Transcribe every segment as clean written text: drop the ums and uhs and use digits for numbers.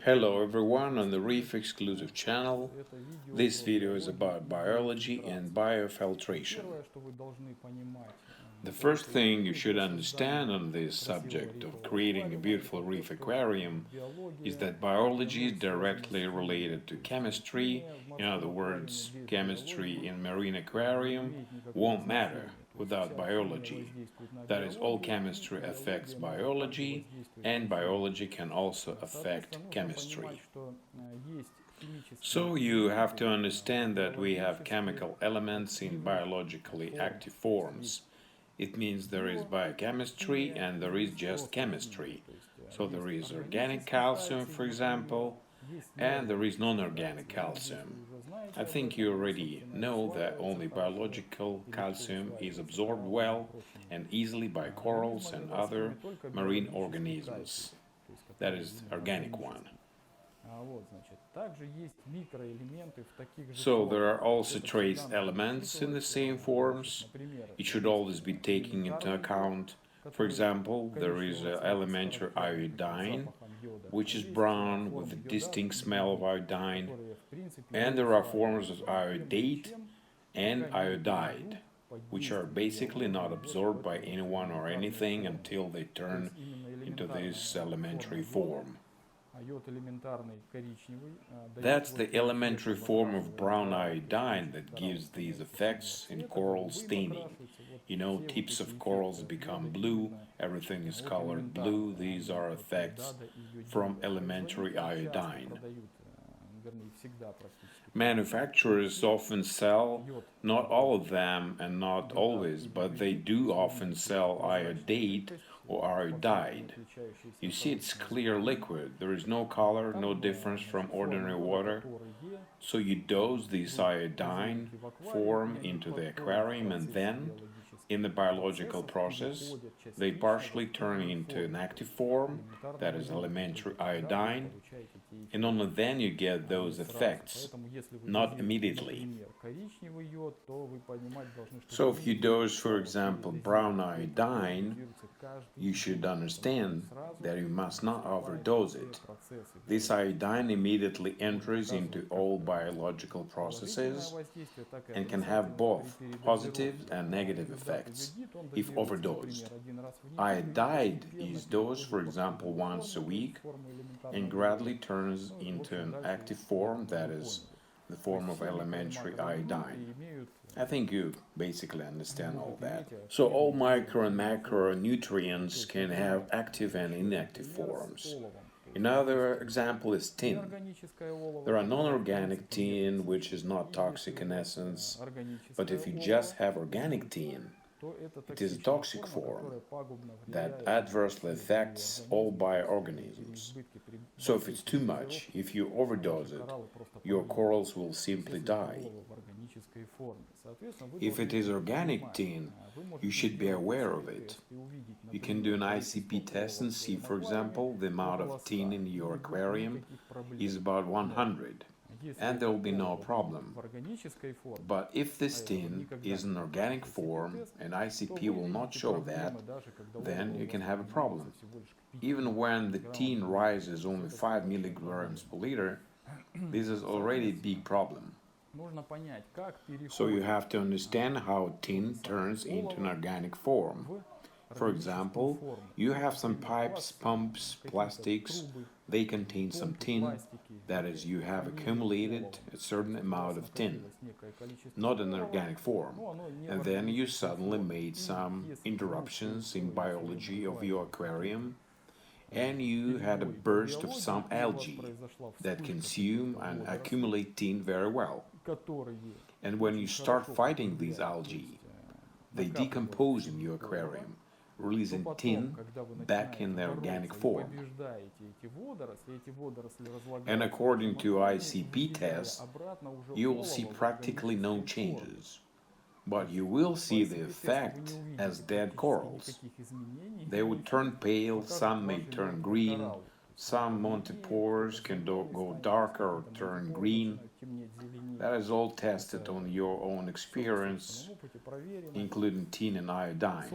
Hello everyone on the Reef Exclusive channel. This video is about biology and biofiltration. The first thing you should understand on this subject of creating a beautiful reef aquarium is that biology is directly related to chemistry. In other words, chemistry in marine aquarium won't matter without biology. That is, all chemistry affects biology, and biology can also affect chemistry. So you have to understand that we have chemical elements in biologically active forms. It means there is biochemistry and there is just chemistry. So there is organic calcium, for example, and there is non-organic calcium. I think you already know that only biological calcium is absorbed well and easily by corals and other marine organisms. That is organic one. So there are also trace elements in the same forms. It should always be taken into account. For example, there is an elementary iodine, which is brown with a distinct smell of iodine, and there are forms of iodate and iodide, which are basically not absorbed by anyone or anything until they turn into this elementary form. That's the elementary form of brown iodine that gives these effects in coral staining. You know, tips of corals become blue, everything is colored blue. These are effects from elementary iodine. Manufacturers often sell, not all of them and not always, but they do often sell iodate or iodide. You see, it's clear liquid. There is no color, no difference from ordinary water. So you dose this iodine form into the aquarium, and then, in the biological process, they partially turn into an active form, that is elementary iodine, and only then you get those effects, not immediately. So if you dose, for example, brown iodine, you should understand that you must not overdose it. This iodine immediately enters into all biological processes and can have both positive and negative effects if overdosed. Iodide is dosed, for example, once a week and gradually turns into an active form, that is, the form of elementary iodine. I think you basically understand all that. So all micro and macronutrients can have active and inactive forms. Another example is tin. There are non-organic tin, which is not toxic in essence, but if you just have organic tin, it is a toxic form that adversely affects all bioorganisms. So if it's too much, if you overdose it, your corals will simply die. If it is organic tin, you should be aware of it. You can do an ICP test and see, for example, the amount of tin in your aquarium is about 100, and there will be no problem. But if this tin is an organic form and ICP will not show that, then you can have a problem. Even when the tin rises only 5 milligrams per liter, this is already a big problem. So you have to understand how tin turns into an organic form. For example, you have some pipes, pumps, plastics, they contain some tin, that is, you have accumulated a certain amount of tin, not an organic form, and then you suddenly made some interruptions in biology of your aquarium, and you had a burst of some algae that consume and accumulate tin very well. And when you start fighting these algae, they decompose in your aquarium, releasing tin back in their organic form. And according to ICP tests, you will see practically no changes. But you will see the effect as dead corals. They would turn pale, some may turn green, some montipores can go darker or turn green. That is all tested on your own experience, including tin and iodine.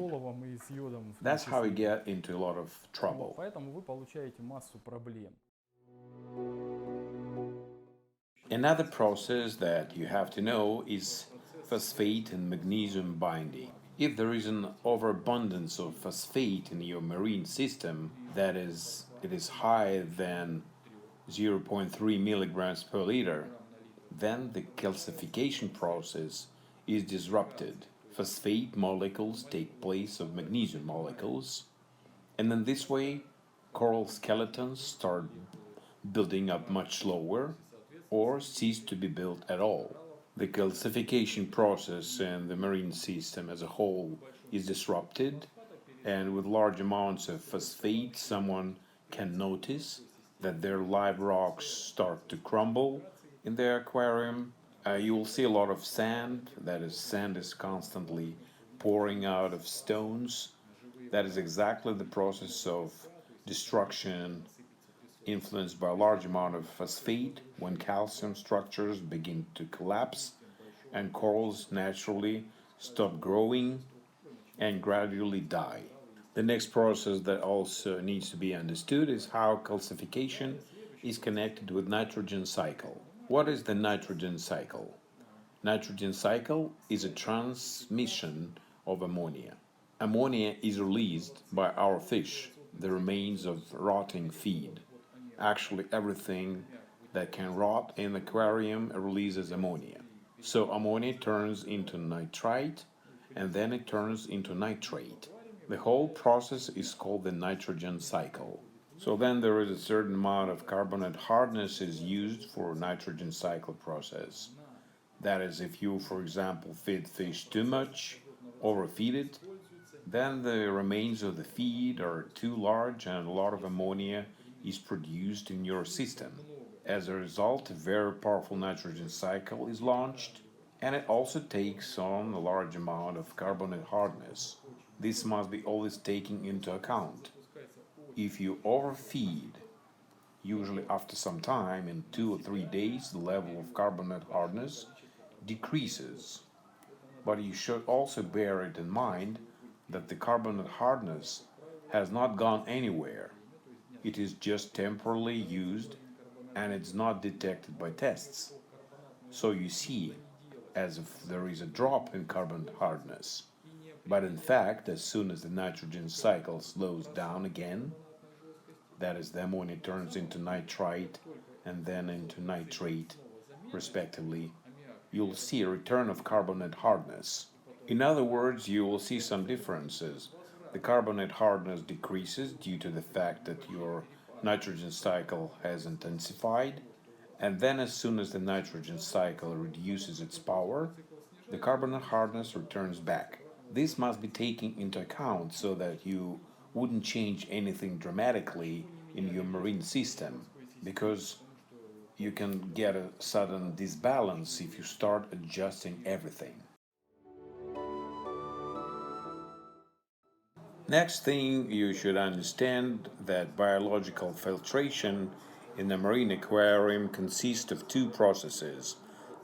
That's how you get into a lot of trouble. Another process that you have to know is phosphate and magnesium binding. If there is an overabundance of phosphate in your marine system, that is, it is higher than 0.3 milligrams per liter, then the calcification process is disrupted. Phosphate molecules take place of magnesium molecules, and in this way, coral skeletons start building up much slower or cease to be built at all. The calcification process in the marine system as a whole is disrupted, and with large amounts of phosphate, someone can notice that their live rocks start to crumble in their aquarium. You will see a lot of sand, that is, sand is constantly pouring out of stones. That is exactly the process of destruction influenced by a large amount of phosphate when calcium structures begin to collapse and corals naturally stop growing and gradually die. The next process that also needs to be understood is how calcification is connected with nitrogen cycle. What is the nitrogen cycle? Nitrogen cycle is a transmission of ammonia. Ammonia is released by our fish, the remains of rotting feed. Actually, everything that can rot in the aquarium releases ammonia. So ammonia turns into nitrite and then it turns into nitrate. The whole process is called the nitrogen cycle. So then there is a certain amount of carbonate hardness is used for nitrogen cycle process. That is, if you, for example, feed fish too much, overfeed it, then the remains of the feed are too large and a lot of ammonia is produced in your system. As a result, a very powerful nitrogen cycle is launched, and it also takes on a large amount of carbonate hardness. This must be always taken into account. If you overfeed, usually after some time, in 2 or 3 days, the level of carbonate hardness decreases. But you should also bear it in mind that the carbonate hardness has not gone anywhere. It is just temporarily used and it's not detected by tests. So you see, as if there is a drop in carbonate hardness. But in fact, as soon as the nitrogen cycle slows down again, that is, the ammonia turns into nitrite and then into nitrate, respectively, you'll see a return of carbonate hardness. In other words, you will see some differences. The carbonate hardness decreases due to the fact that your nitrogen cycle has intensified, and then as soon as the nitrogen cycle reduces its power, the carbonate hardness returns back. This must be taken into account so that you wouldn't change anything dramatically in your marine system, because you can get a sudden disbalance if you start adjusting everything. Next thing you should understand that biological filtration in a marine aquarium consists of two processes,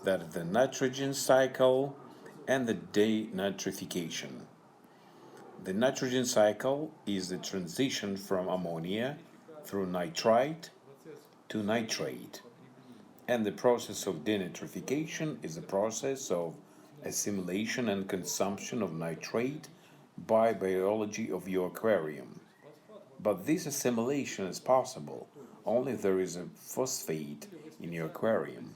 that is the nitrogen cycle and the denitrification. The nitrogen cycle is the transition from ammonia through nitrite to nitrate, and the process of denitrification is the process of assimilation and consumption of nitrate by biology of your aquarium. But this assimilation is possible only if there is a phosphate in your aquarium.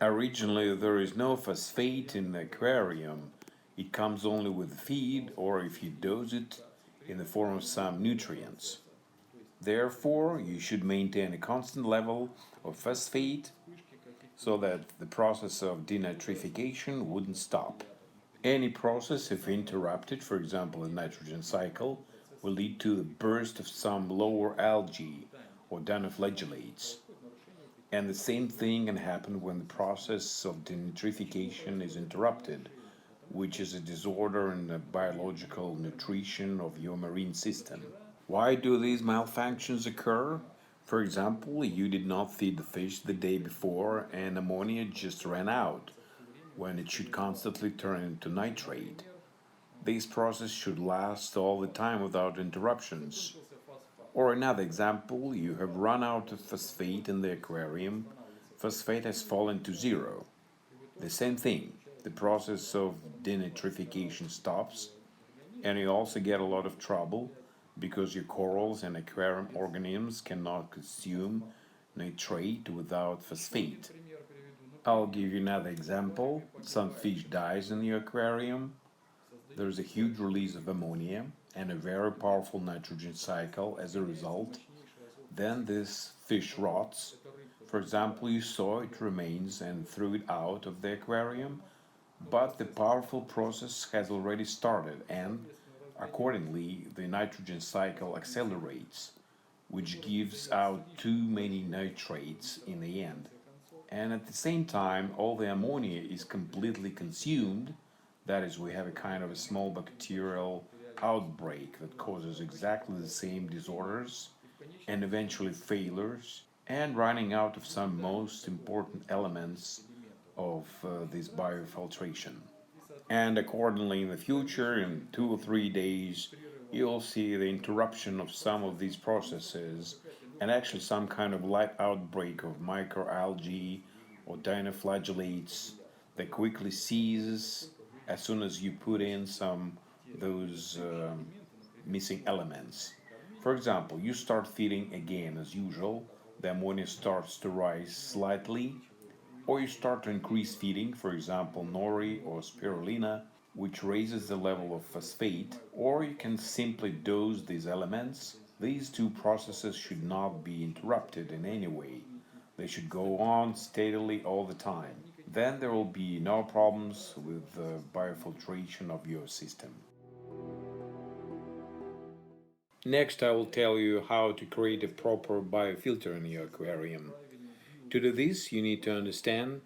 Originally, there is no phosphate in the aquarium. It comes only with feed or if you dose it in the form of some nutrients. Therefore, you should maintain a constant level of phosphate so that the process of denitrification wouldn't stop. Any process, if interrupted, for example, a nitrogen cycle, will lead to the burst of some lower algae or dinoflagellates. And the same thing can happen when the process of denitrification is interrupted, which is a disorder in the biological nutrition of your marine system. Why do these malfunctions occur? For example, you did not feed the fish the day before and ammonia just ran out, when it should constantly turn into nitrate. This process should last all the time without interruptions. Or another example, you have run out of phosphate in the aquarium, phosphate has fallen to zero. The same thing, the process of denitrification stops, and you also get a lot of trouble because your corals and aquarium organisms cannot consume nitrate without phosphate. I'll give you another example. Some fish dies in your aquarium. There's a huge release of ammonia and a very powerful nitrogen cycle as a result. Then this fish rots. For example, you saw it remains and threw it out of the aquarium, but the powerful process has already started and accordingly the nitrogen cycle accelerates, which gives out too many nitrates in the end. And at the same time, all the ammonia is completely consumed. That is, we have a kind of a small bacterial outbreak that causes exactly the same disorders and eventually failures and running out of some most important elements of this biofiltration. And accordingly, in the future, in 2 or 3 days, you'll see the interruption of some of these processes and actually some kind of light outbreak of microalgae or dinoflagellates that quickly ceases as soon as you put in some those missing elements. For example, you start feeding again as usual, the ammonia starts to rise slightly, or you start to increase feeding, for example, nori or spirulina, which raises the level of phosphate, or you can simply dose these elements. These two processes should not be interrupted in any way. They should go on steadily all the time. Then there will be no problems with the biofiltration of your system. Next, I will tell you how to create a proper biofilter in your aquarium. To do this, you need to understand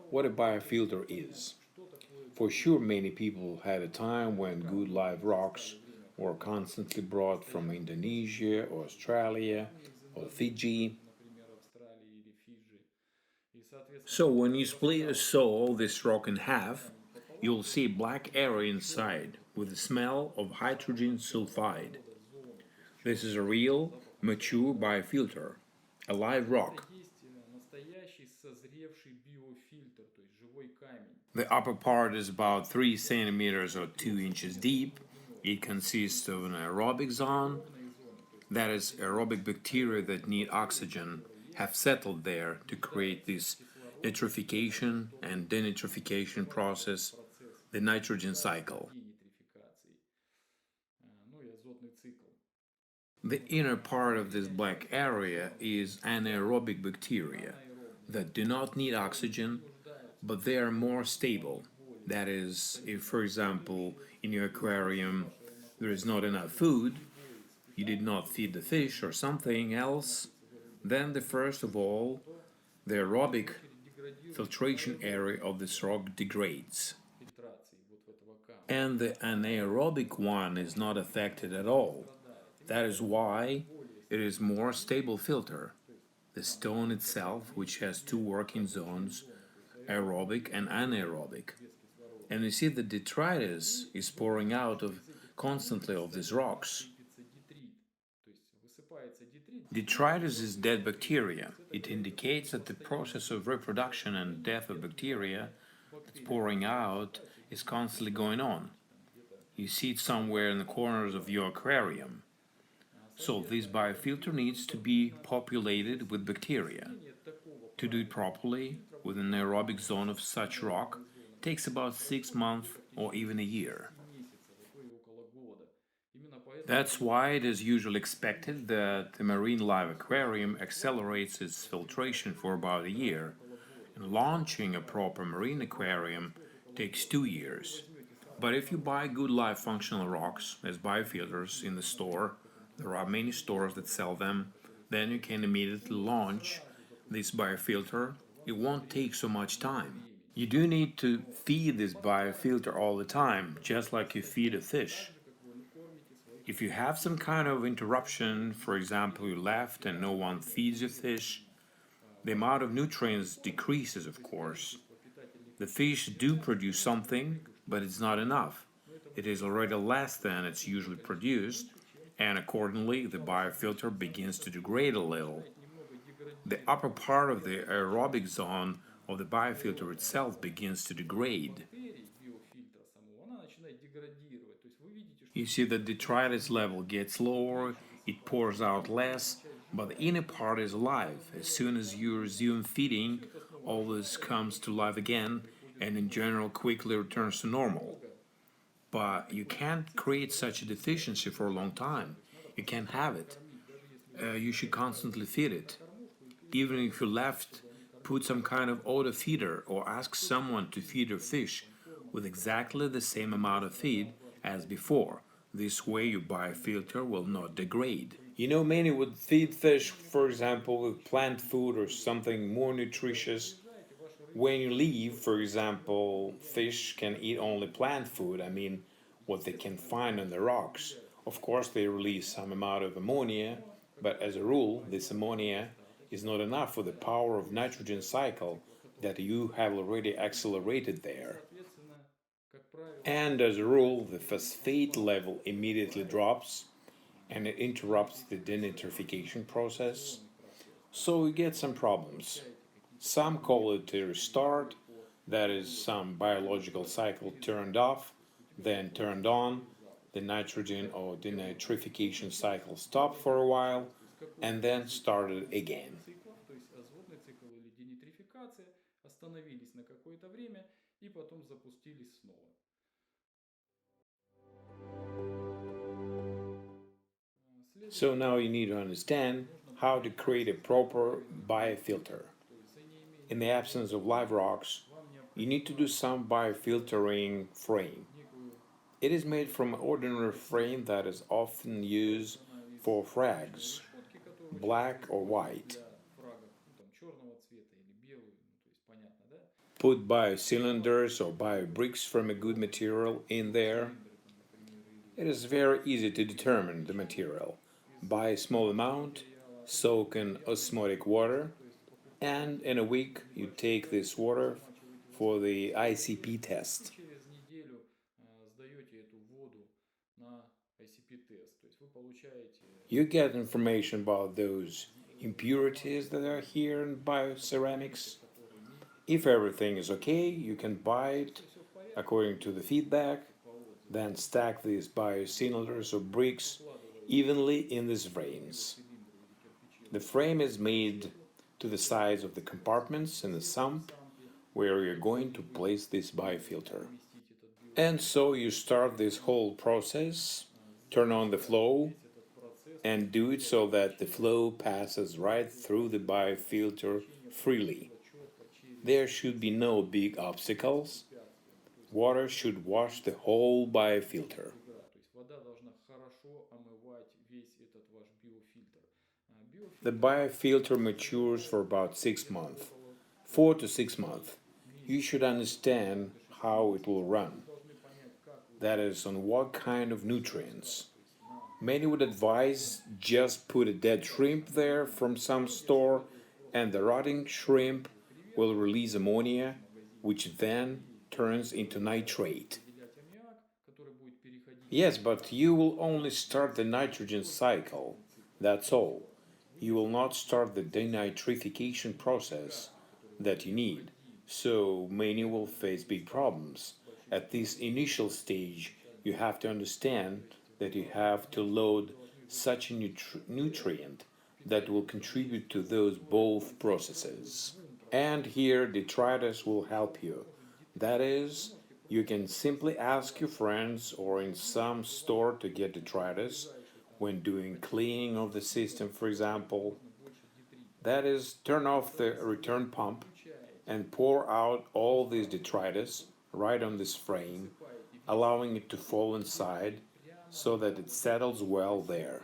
what a biofilter is. For sure, many people had a time when good live rocks were constantly brought from Indonesia or Australia or Fiji. So when you split or saw this rock in half, you'll see a black area inside with the smell of hydrogen sulfide. This is a real, mature biofilter, a live rock. The upper part is about 3 centimeters or 2 inches deep. It consists of an aerobic zone, that is, aerobic bacteria that need oxygen have settled there to create this nitrification and denitrification process, the nitrogen cycle. The inner part of this black area is anaerobic bacteria that do not need oxygen, but they are more stable. That is, if, for example, in your aquarium there is not enough food, you did not feed the fish or something else, then first of all, the aerobic filtration area of this rock degrades. And the anaerobic one is not affected at all. That is why it is more stable filter. The stone itself, which has two working zones, aerobic and anaerobic. And you see the detritus is pouring out constantly of these rocks. Detritus is dead bacteria. It indicates that the process of reproduction and death of bacteria that's pouring out is constantly going on. You see it somewhere in the corners of your aquarium. So this biofilter needs to be populated with bacteria. To do it properly, with an aerobic zone of such rock, takes about 6 months or even a year. That's why it is usually expected that the marine live aquarium accelerates its filtration for about a year, and launching a proper marine aquarium takes 2 years. But if you buy good live functional rocks as biofilters in the store, there are many stores that sell them, then you can immediately launch this biofilter. It won't take so much time. You do need to feed this biofilter all the time, just like you feed a fish. If you have some kind of interruption, for example you left and no one feeds your fish, the amount of nutrients decreases, of course. The fish do produce something, but it's not enough. It is already less than it's usually produced, and accordingly the biofilter begins to degrade a little. the upper part of the aerobic zone of the biofilter itself begins to degrade. You see that detritus level gets lower, it pours out less, but the inner part is alive. As soon as you resume feeding, all this comes to life again and in general quickly returns to normal. But you can't create such a deficiency for a long time. You can't have it. You should constantly feed it. Even if you left, put some kind of auto feeder or ask someone to feed your fish with exactly the same amount of feed as before. This way your biofilter will not degrade. You know, many would feed fish, for example, with plant food or something more nutritious. When you leave, for example, fish can eat only plant food, I mean, what they can find on the rocks. Of course, they release some amount of ammonia, but as a rule, this ammonia is not enough for the power of nitrogen cycle that you have already accelerated there. And as a rule, the phosphate level immediately drops and it interrupts the denitrification process. So you get some problems. Some call it a restart, that is, some biological cycle turned off, then turned on, the nitrogen or denitrification cycle stopped for a while, and then started again. So now you need to understand how to create a proper biofilter. In the absence of live rocks, you need to do some biofiltering frame. It is made from an ordinary frame that is often used for frags, black or white. Put biocylinders or biobricks from a good material in there. It is very easy to determine the material. Buy a small amount, soak in osmotic water, and in a week you take this water for the ICP test. You get information about those impurities that are here in bioceramics. If everything is okay, you can buy it according to the feedback, then stack these biocylinders or bricks evenly in these frames. The frame is made to the size of the compartments in the sump where you're going to place this biofilter. And so you start this whole process, turn on the flow, and do it so that the flow passes right through the biofilter freely. There should be no big obstacles. Water should wash the whole biofilter. The biofilter matures for about 6 months, 4 to 6 months. You should understand how it will run. That is, on what kind of nutrients. Many would advise just put a dead shrimp there from some store, and the rotting shrimp will release ammonia, which then turns into nitrate. Yes, but you will only start the nitrogen cycle, that's all. You will not start the denitrification process that you need, so many will face big problems. At this initial stage, you have to understand that you have to load such a nutrient that will contribute to those both processes. And here detritus will help you. That is, you can simply ask your friends or in some store to get detritus when doing cleaning of the system, for example. That is, turn off the return pump and pour out all this detritus right on this frame, allowing it to fall inside so that it settles well there.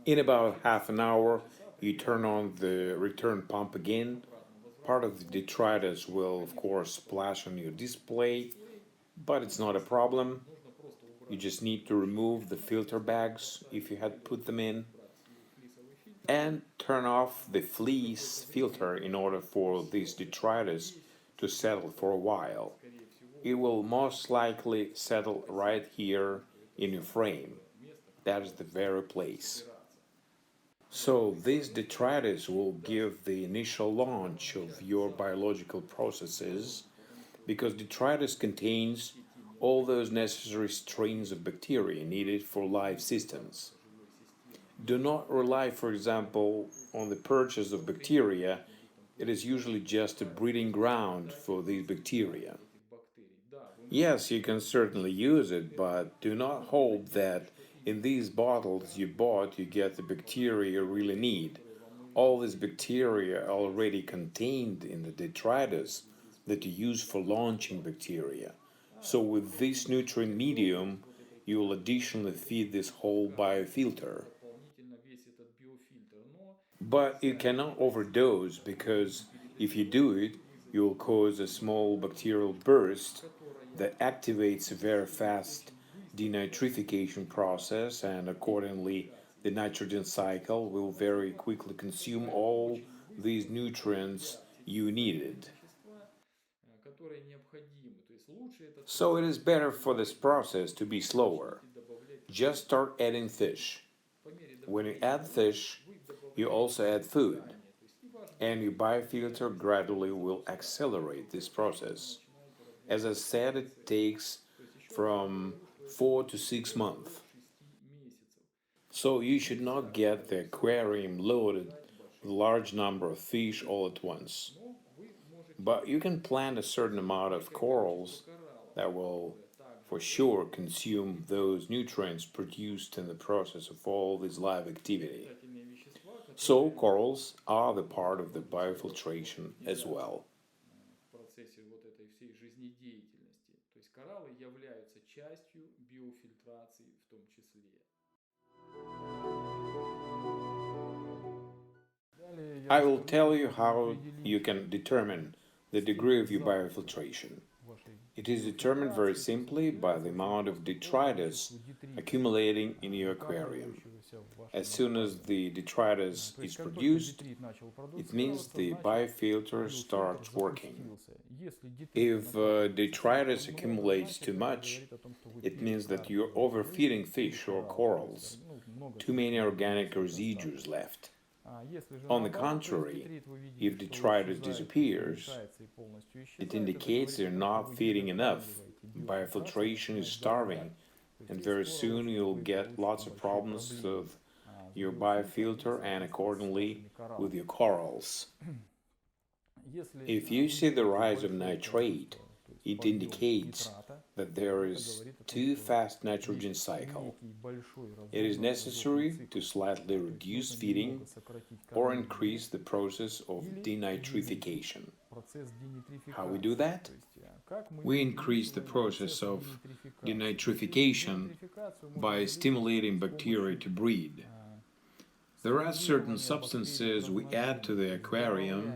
In about half an hour, you turn on the return pump again. Part of the detritus will, of course, splash on your display, but it's not a problem. You just need to remove the filter bags if you had put them in and turn off the fleece filter in order for this detritus to settle for a while. It will most likely settle right here in your frame. That is the very place. So these detritus will give the initial launch of your biological processes because detritus contains all those necessary strains of bacteria needed for life systems. Do not rely, for example, on the purchase of bacteria. It is usually just a breeding ground for these bacteria. Yes, you can certainly use it, but do not hope that in these bottles you bought you get the bacteria you really need. All these bacteria are already contained in the detritus that you use for launching bacteria. So with this nutrient medium, you will additionally feed this whole biofilter. But you cannot overdose because if you do it, you will cause a small bacterial burst that activates a very fast denitrification process, and accordingly, the nitrogen cycle will very quickly consume all these nutrients you needed. So it is better for this process to be slower. Just start adding fish. When you add fish, you also add food, and your biofilter gradually will accelerate this process. As I said, it takes from 4 to 6 months. So you should not get the aquarium loaded with a large number of fish all at once. But you can plant a certain amount of corals that will for sure consume those nutrients produced in the process of all this live activity. So corals are the part of the biofiltration as well. I will tell you how you can determine the degree of your biofiltration. It is determined very simply by the amount of detritus accumulating in your aquarium. As soon as the detritus is produced, it means the biofilter starts working. If detritus accumulates too much, it means that you're overfeeding fish or corals. Too many organic residues left. On the contrary, if detritus disappears, it indicates they're not feeding enough. Biofiltration is starving, and very soon you'll get lots of problems with your biofilter and accordingly with your corals. If you see the rise of nitrate, it indicates that there is too fast nitrogen cycle. It is necessary to slightly reduce feeding or increase the process of denitrification. How we do that? We increase the process of denitrification by stimulating bacteria to breed. There are certain substances we add to the aquarium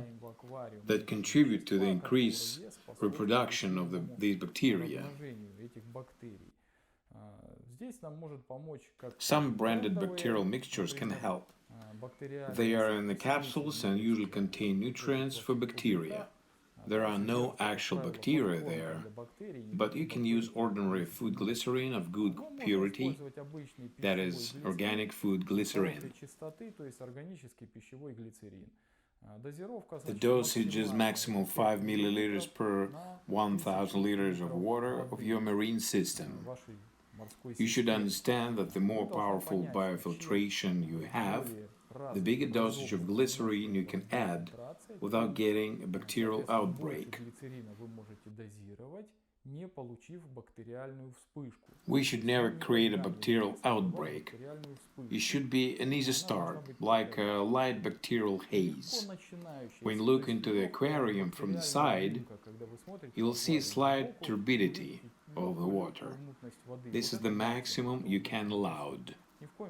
that contribute to the increased reproduction of these bacteria. Some branded bacterial mixtures can help. They are in the capsules and usually contain nutrients for bacteria. There are no actual bacteria there, but you can use ordinary food glycerin of good purity, that is, organic food glycerin. The dosage is maximum 5 milliliters per 1000 liters of water of your marine system. You should understand that the more powerful biofiltration you have, the bigger dosage of glycerin you can add without getting a bacterial outbreak. We should never create a bacterial outbreak. It should be an easy start, like a light bacterial haze. When you look into the aquarium from the side, you'll see slight turbidity of the water. This is the maximum you can allow.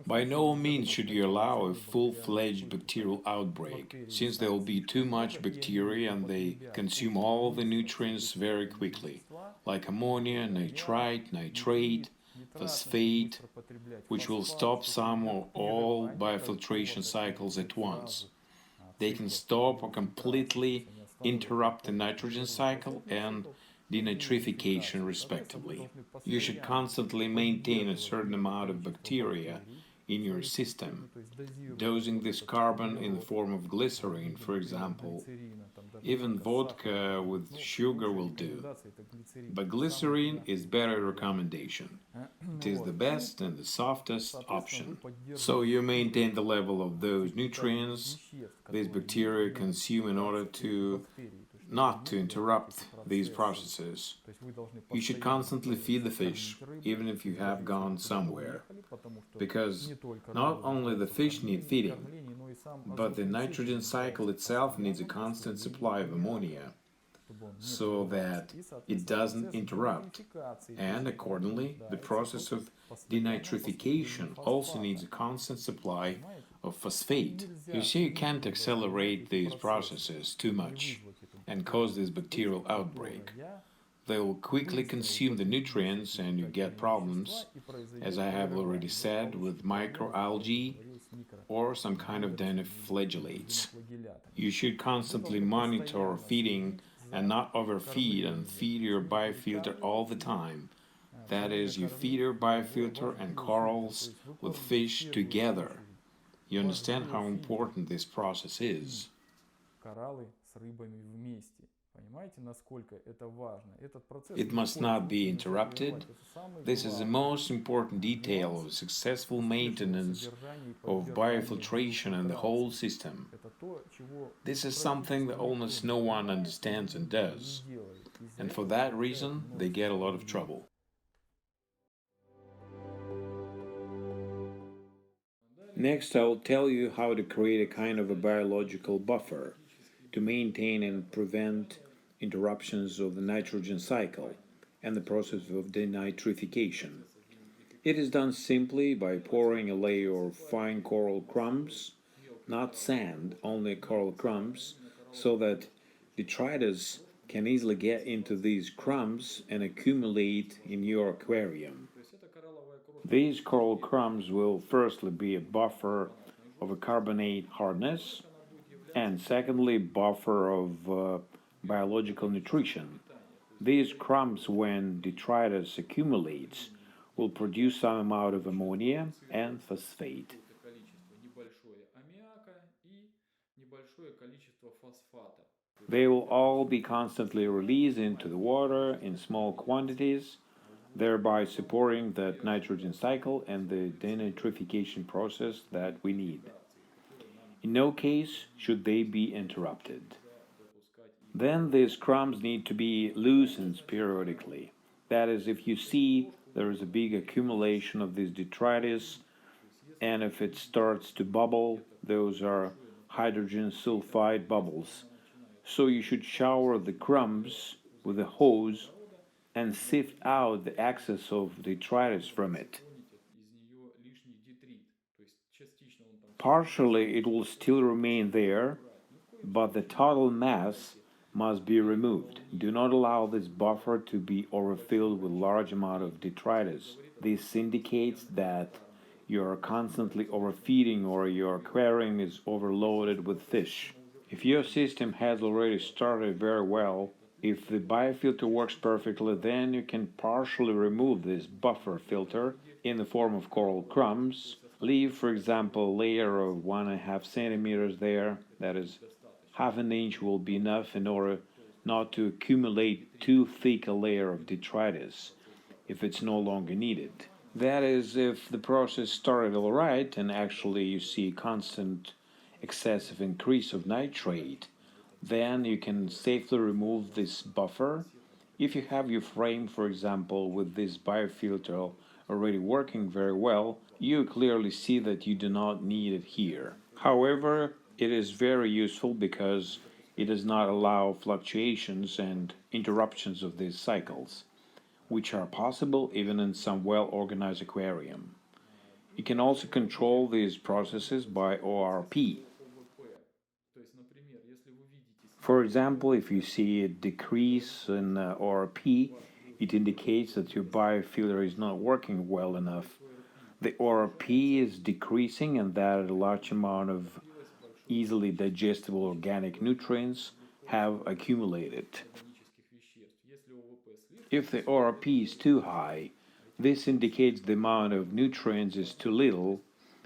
By no means should you allow a full-fledged bacterial outbreak, since there will be too much bacteria and they consume all the nutrients very quickly, like ammonia, nitrite, nitrate, phosphate, which will stop some or all biofiltration cycles at once. They can stop or completely interrupt the nitrogen cycle, and denitrification respectively. You should constantly maintain a certain amount of bacteria in your system. Dosing this carbon in the form of glycerine, for example, even vodka with sugar will do. But glycerine is better recommendation. It is the best and the softest option. So you maintain the level of those nutrients these bacteria consume in order to not to interrupt these processes. You should constantly feed the fish, even if you have gone somewhere, because not only the fish need feeding, but the nitrogen cycle itself needs a constant supply of ammonia so that it doesn't interrupt. And accordingly, the process of denitrification also needs a constant supply of phosphate. You see, you can't accelerate these processes too much and cause this bacterial outbreak. They will quickly consume the nutrients and you get problems, as I have already said, with microalgae or some kind of dinoflagellates. You should constantly monitor feeding and not overfeed and feed your biofilter all the time. That is, you feed your biofilter and corals with fish together. You understand how important this process is. It must not be interrupted. This is the most important detail of successful maintenance of biofiltration and the whole system. This is something that almost no one understands and does, and for that reason they get a lot of trouble. Next, I will tell you how to create a kind of a biological buffer to maintain and prevent interruptions of the nitrogen cycle and the process of denitrification. It is done simply by pouring a layer of fine coral crumbs, not sand, only coral crumbs, so that detritus can easily get into these crumbs and accumulate in your aquarium. These coral crumbs will firstly be a buffer of a carbonate hardness, and secondly, buffer of biological nutrition. These crumbs, when detritus accumulates, will produce some amount of ammonia and phosphate. They will all be constantly released into the water in small quantities, thereby supporting that nitrogen cycle and the denitrification process that we need. In no case should they be interrupted. Then these crumbs need to be loosened periodically. That is, if you see there is a big accumulation of this detritus, and if it starts to bubble, those are hydrogen sulfide bubbles. So you should shower the crumbs with a hose and sift out the excess of detritus from it. Partially it will still remain there, but the total mass must be removed. Do not allow this buffer to be overfilled with large amount of detritus. This indicates that you are constantly overfeeding or your aquarium is overloaded with fish. If your system has already started very well, if the biofilter works perfectly, then you can partially remove this buffer filter in the form of coral crumbs. Leave, for example, a layer of 1.5 centimeters there, that is, half an inch will be enough in order not to accumulate too thick a layer of detritus if it's no longer needed. That is, if the process started all right and actually you see constant excessive increase of nitrate, then you can safely remove this buffer. If you have your frame, for example, with this biofilter already working very well, you clearly see that you do not need it here. However, it is very useful because it does not allow fluctuations and interruptions of these cycles, which are possible even in some well-organized aquarium. You can also control these processes by ORP. For example, if you see a decrease in ORP, it indicates that your biofilter is not working well enough. The ORP is decreasing and that a large amount of easily digestible organic nutrients have accumulated. If the ORP is too high, this indicates the amount of nutrients is too little.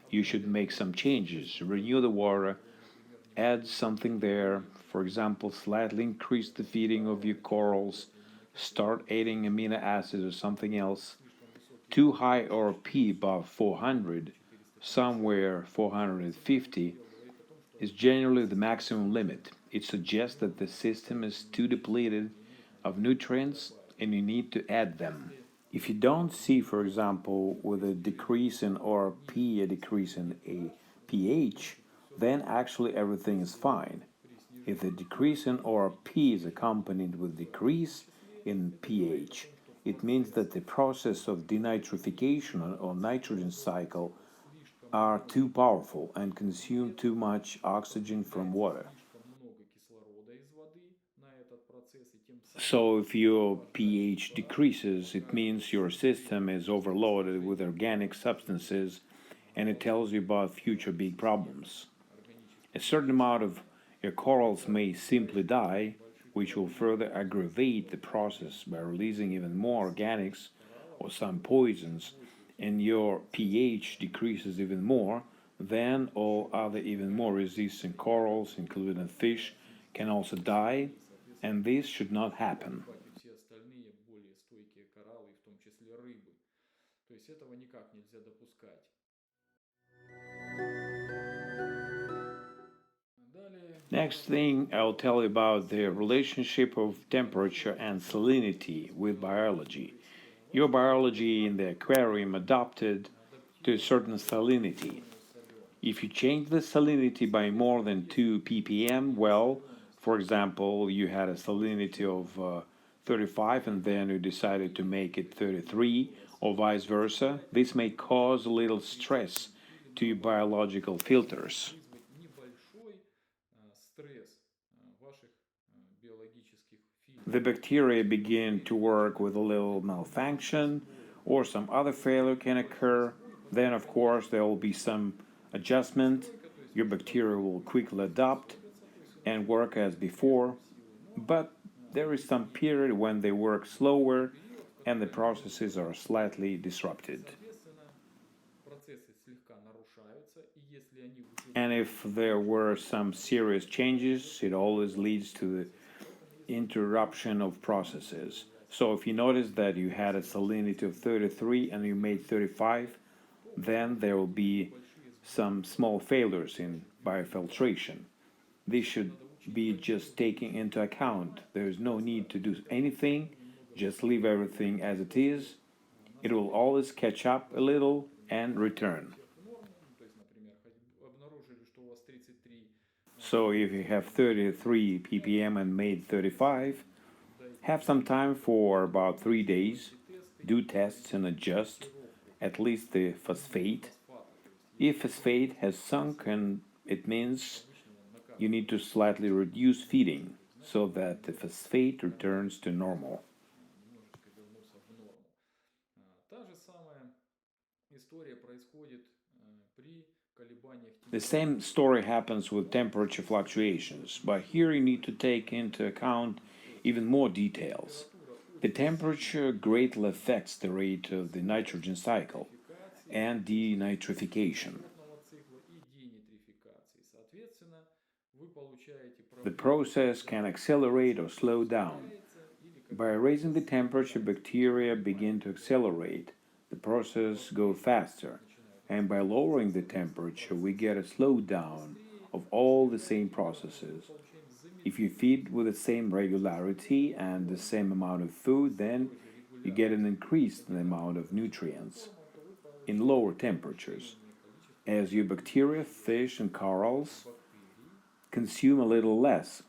You should make some changes, renew the water, add something there. For example, slightly increase the feeding of your corals, start adding amino acids or something else. Too high ORP above 400, somewhere 450, is generally the maximum limit. It suggests that the system is too depleted of nutrients and you need to add them. If you don't see, for example, with a decrease in ORP, a decrease in a pH, then actually everything is fine. If the decrease in ORP is accompanied with decrease in pH, it means that the process of denitrification or nitrogen cycle are too powerful and consume too much oxygen from water. So if your pH decreases, it means your system is overloaded with organic substances and it tells you about future big problems. A certain amount of your corals may simply die, which will further aggravate the process by releasing even more organics or some poisons, and your pH decreases even more, then all other even more resistant corals, including fish, can also die, and this should not happen. Next thing, I'll tell you about the relationship of temperature and salinity with biology. Your biology in the aquarium adapted to a certain salinity. If you change the salinity by more than 2 ppm, well, for example, you had a salinity of 35 and then you decided to make it 33, or vice versa, this may cause a little stress to your biological filters. The bacteria begin to work with a little malfunction or some other failure can occur. Then, of course, there will be some adjustment. Your bacteria will quickly adapt and work as before, but there is some period when they work slower and the processes are slightly disrupted. And if there were some serious changes, it always leads to the interruption of processes. So if you notice that you had a salinity of 33 and you made 35, then there will be some small failures in biofiltration. This should be just taken into account. There is no need to do anything, just leave everything as it is. It will always catch up a little and return. So if you have 33 ppm and made 35, have some time for about 3 days, do tests and adjust at least the phosphate. If phosphate has sunk, and it means you need to slightly reduce feeding so that the phosphate returns to normal. The same story happens with temperature fluctuations, but here you need to take into account even more details. The temperature greatly affects the rate of the nitrogen cycle and denitrification. The process can accelerate or slow down. By raising the temperature, bacteria begin to accelerate. The process goes faster. And by lowering the temperature, we get a slowdown of all the same processes. If you feed with the same regularity and the same amount of food, then you get an increase in the amount of nutrients in lower temperatures, as your bacteria, fish, and corals consume a little less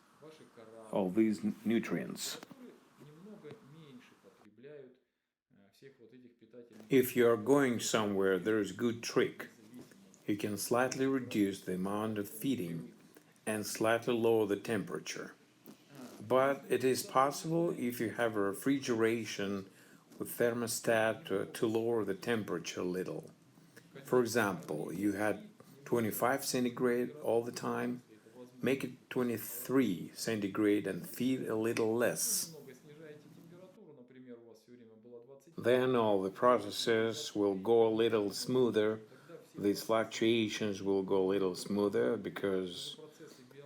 of these nutrients. If you are going somewhere, there is a good trick. You can slightly reduce the amount of feeding and slightly lower the temperature. But it is possible if you have a refrigeration with thermostat to lower the temperature a little. For example, you had 25 centigrade all the time, make it 23 centigrade and feed a little less. Then all the processes will go a little smoother. These fluctuations will go a little smoother because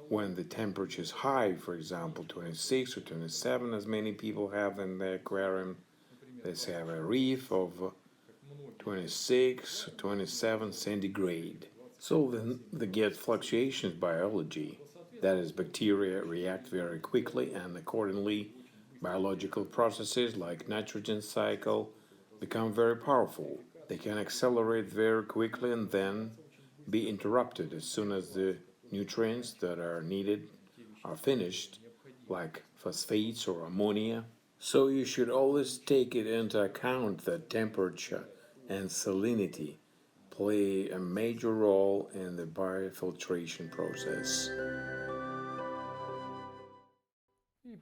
when the temperature is high, for example, 26 or 27, as many people have in the aquarium, let's have a reef of 26, 27 centigrade. So then they get fluctuations biology. That is, bacteria react very quickly, and accordingly, biological processes like nitrogen cycle become very powerful. They can accelerate very quickly and then be interrupted as soon as the nutrients that are needed are finished, like phosphates or ammonia. So you should always take it into account that temperature and salinity play a major role in the biofiltration process.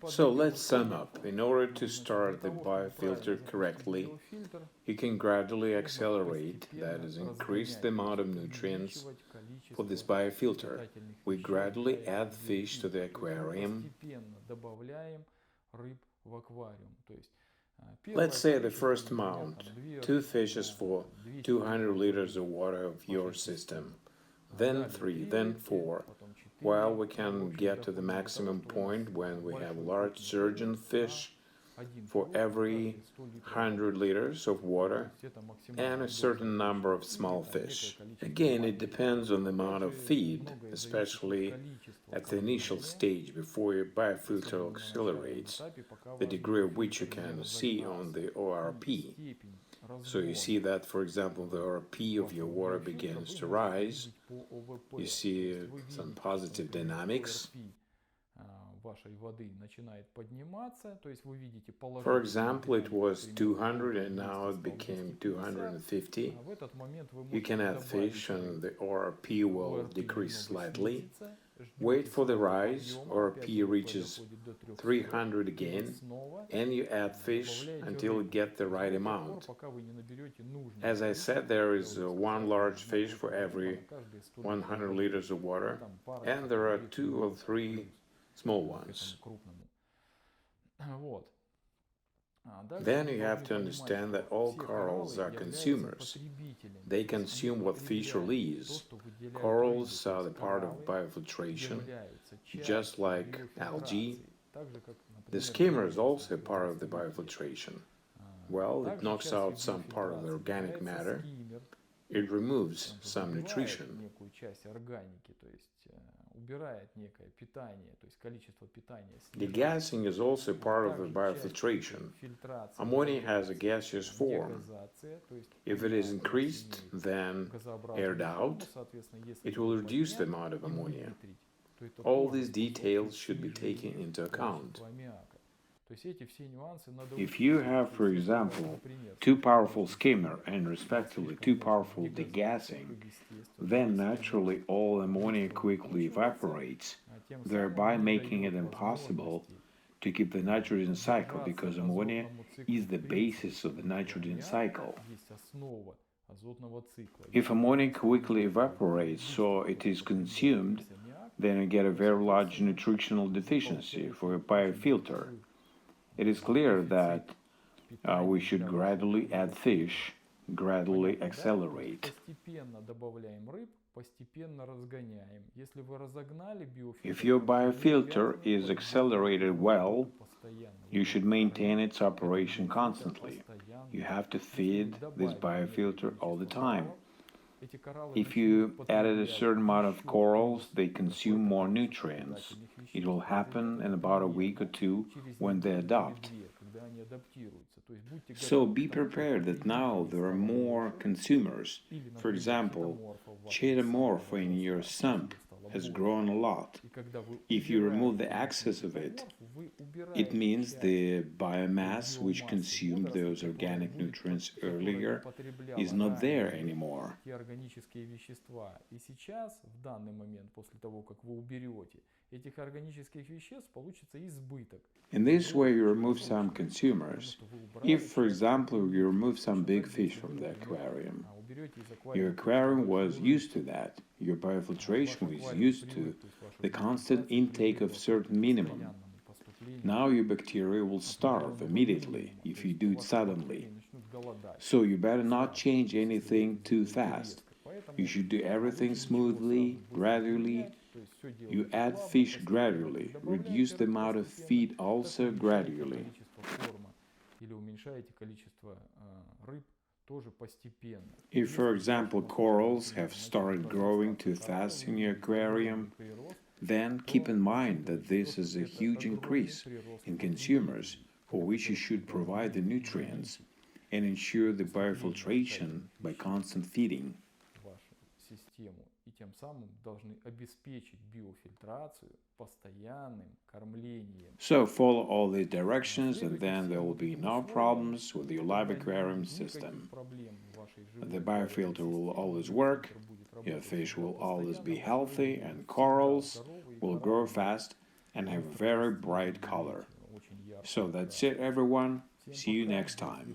So let's sum up. In order to start the biofilter correctly, you can gradually accelerate, that is, increase the amount of nutrients for this biofilter. We gradually add fish to the aquarium. Let's say the first amount, 2 fishes for 200 liters of water of your system, then 3, then 4, while we can get to the maximum point when we have large surgeon fish for every 100 liters of water and a certain number of small fish. Again, it depends on the amount of feed, especially at the initial stage before your biofilter accelerates, the degree of which you can see on the ORP. So you see that, for example, the ORP of your water begins to rise. You see some positive dynamics. For example, it was 200 and now it became 250. You can add fish and the ORP will decrease slightly. Wait for the rise, ORP reaches 300 again, and you add fish until you get the right amount. As I said, there is one large fish for every 100 liters of water, and there are 2 or 3 small ones. Then you have to understand that all corals are consumers. They consume what fish release. Corals are the part of biofiltration, just like algae. The skimmer is also part of the biofiltration. Well, it knocks out some part of the organic matter. It removes some nutrition. Degassing is also part of the biofiltration. Ammonia has a gaseous form. If it is increased, then aired out, it will reduce the amount of ammonia. All these details should be taken into account. If you have, for example, 2 powerful skimmer and respectively 2 powerful degassing, then naturally all ammonia quickly evaporates, thereby making it impossible to keep the nitrogen cycle, because ammonia is the basis of the nitrogen cycle. If ammonia quickly evaporates, so it is consumed, then you get a very large nutritional deficiency for a biofilter. It is clear that we should gradually add fish, gradually accelerate. If your biofilter is accelerated well, you should maintain its operation constantly. You have to feed this biofilter all the time. If you added a certain amount of corals, they consume more nutrients. It will happen in about a week or 2 when they adapt. So be prepared that now there are more consumers. For example, chaetomorph in your sump has grown a lot. If you remove the excess of it, it means the biomass which consumed those organic nutrients earlier is not there anymore. In this way, you remove some consumers. If, for example, you remove some big fish from the aquarium, your aquarium was used to that. Your biofiltration was used to the constant intake of certain minimum. Now your bacteria will starve immediately if you do it suddenly. So you better not change anything too fast. You should do everything smoothly, gradually. You add fish gradually. Reduce the amount of feed also gradually. If, for example, corals have started growing too fast in your aquarium, then keep in mind that this is a huge increase in consumers for which you should provide the nutrients and ensure the biofiltration by constant feeding. So follow all the directions and then there will be no problems with your live aquarium system. The biofilter will always work, your fish will always be healthy, and corals will grow fast and have a very bright color. So that's it, everyone. See you next time.